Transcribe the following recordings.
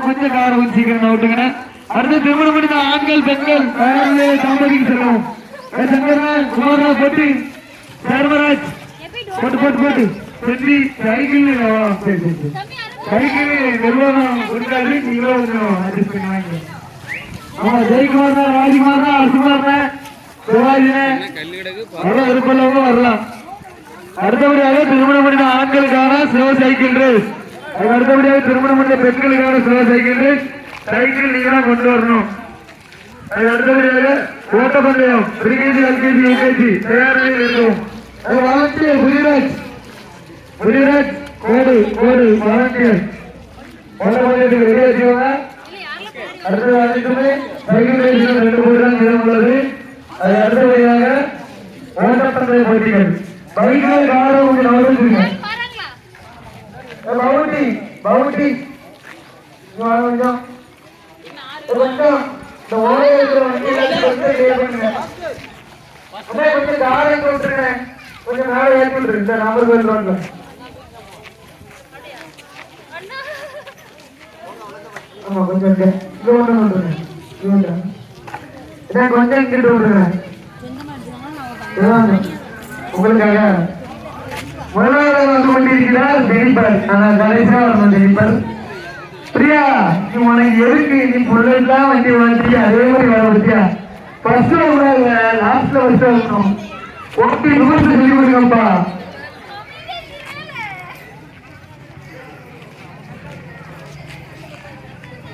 கொஞ்சம் காரை கொஞ்சம் சீக்கிரம் நவுட்டுங்க. அடுத்து திருமணம் முடிந்த ஆண்கள் பெண்கள் தாமதிக்கு செல்லும். குமாரா போட்டு தர்மராஜ் போட்டு போட்டு போட்டு செஞ்சு சைக்கிள் சைக்கிள் நிர்வாகம் கொடுக்காது. நீங்களும் கொஞ்சம் அட்ஜஸ்ட் பண்ணி வாங்க. ஆமா, ஜெயக்குமார் தான், ராஜ்குமார் தான், அரசுமார் விருப்பம் வரலாம். அடுத்தபடியாக திருமணம் முடிந்த ஆண்களுக்கான ஸ்லோ சைக்கிள் ரேஸ், அது அடுத்தபடியாக திருமணம் முடிந்த பெண்களுக்கான ஸ்லோ சைக்கிள் ரேஸ். சைக்கிள் நீங்க தான் கொண்டு வரணும். அது அடுத்தபடியாக ஓட்டப்பந்தயம் பிரிகேஜி எல்கேஜி யூகேஜி தயாரில் இருக்கும். அது வாலண்டியர் புதிராஜ் புதிராஜ் கோடு கோடு வாலண்டியர் ஓட்டப்பந்தயத்துக்கு ரெடி வச்சுக்கோங்க. அடுத்தது அனைத்துமே சைக்கிள் ரேஸில் 2 போட்டி தான் இடம் உள்ளது. அது அடுத்தபடியாக ஓட்டப்பந்தய போட்டிகள் பைக்கில் காரை உங்களுக்கு நவருங்க. பவுட்டி பவுட்டி கொஞ்சம் கொஞ்சம் இந்த ஓலை இருக்கிற வண்டியில் கொஞ்சம் காரை விட்டுருங்க. கொஞ்சம் மேலே ஏற்பட்டு இந்த நம்பர் போயிடுவாங்க. ஆமா, கொஞ்சம் இது ஒன்று விட்டுருங்க. கொஞ்சம் இங்கிட்டு விட்டுருங்க. உங்களுக்காக முதலாவது வந்து கொண்டிருக்கிறார் திலீபர். நான் கடைசியா வரணும் திலீபர். பிரியா, நீ உனக்கு எதுக்கு நீ பொருளெல்லாம் வண்டி வாங்கி அதே மாதிரி வர வச்சியா? ஃபர்ஸ்ட்ல விடாத, லாஸ்ட்ல ஃபர்ஸ்ட் வரணும். ஓகே, விமர்சனம் சொல்லி கொடுங்கப்பா.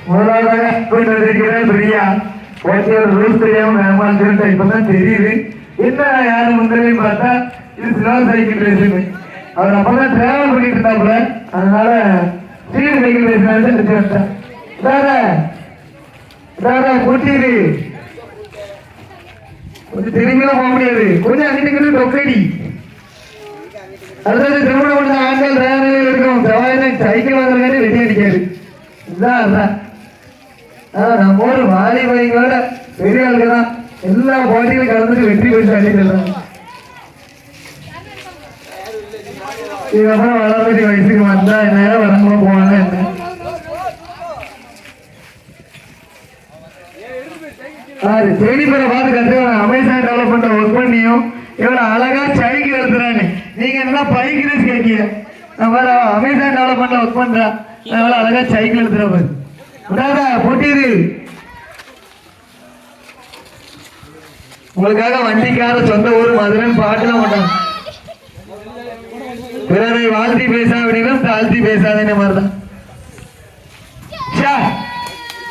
முதலாவதாக போயிட்டு வந்திருக்கிறேன் பிரியா. ஓகே, ரூல்ஸ் தெரியாம வேகமா திருட்ட இப்பதான் தெரியுது. என்ன யாரும் முந்திரையும் பார்த்தா இது ஸ்லோ சைக்கிள் ரேஸுன்னு. அவர் அப்பதான் டிராவல் பண்ணிட்டு இருந்தாப்புல, அதனால ஸ்பீட் சைக்கிள் ரேஸ் எடுத்து வந்தேன். கூட்டிடு கொஞ்சம் தெரிஞ்சுலாம் போக முடியாது. கொஞ்சம் அங்கிட்டு டொக்கடி. அடுத்தது திருமணம் பண்ண ஆண்கள் தயாரில் இருக்கும். செவ்வாய் சைக்கிள் வாங்குறதே வெட்டி அடிக்காது. இதுதான் நம்ம ஒரு வாலி பைக்கோட பெரிய ஆளுக்கு தான் எல்லா போட்டியிலும் கலந்துட்டு வெற்றி பெற்று அடிக்கிறாங்க. இதுக்கப்புறம் வளர்ச்சி வயசுக்கு வந்தா என்ன, வரமா போவாங்க என்ன. தேடிப்பட பார்த்து கத்துக்கலாம். அமேசான் டெவலப் பண்ற ஒர்க் பண்ணியும் எவ்வளவு அழகா சைக்கிள் எடுத்துறாங்க. நீங்க என்ன பைக் ரேஸ் கேட்கீங்க, நான் அமேசான் டெவலப் பண்ண ஒர்க் பண்றேன். எவ்வளவு அழகா சைக்கிள் எடுத்துற பாரு. விடாதா போட்டியது. உங்களுக்காக வண்டிக்கார சொந்த ஊர் மதுரைன்னு பாட்டுலாம் மாட்டாங்க. பிறரை வாழ்த்தி பேசா அப்படின்னா தாழ்த்தி பேசாதே மாதிரிதான்.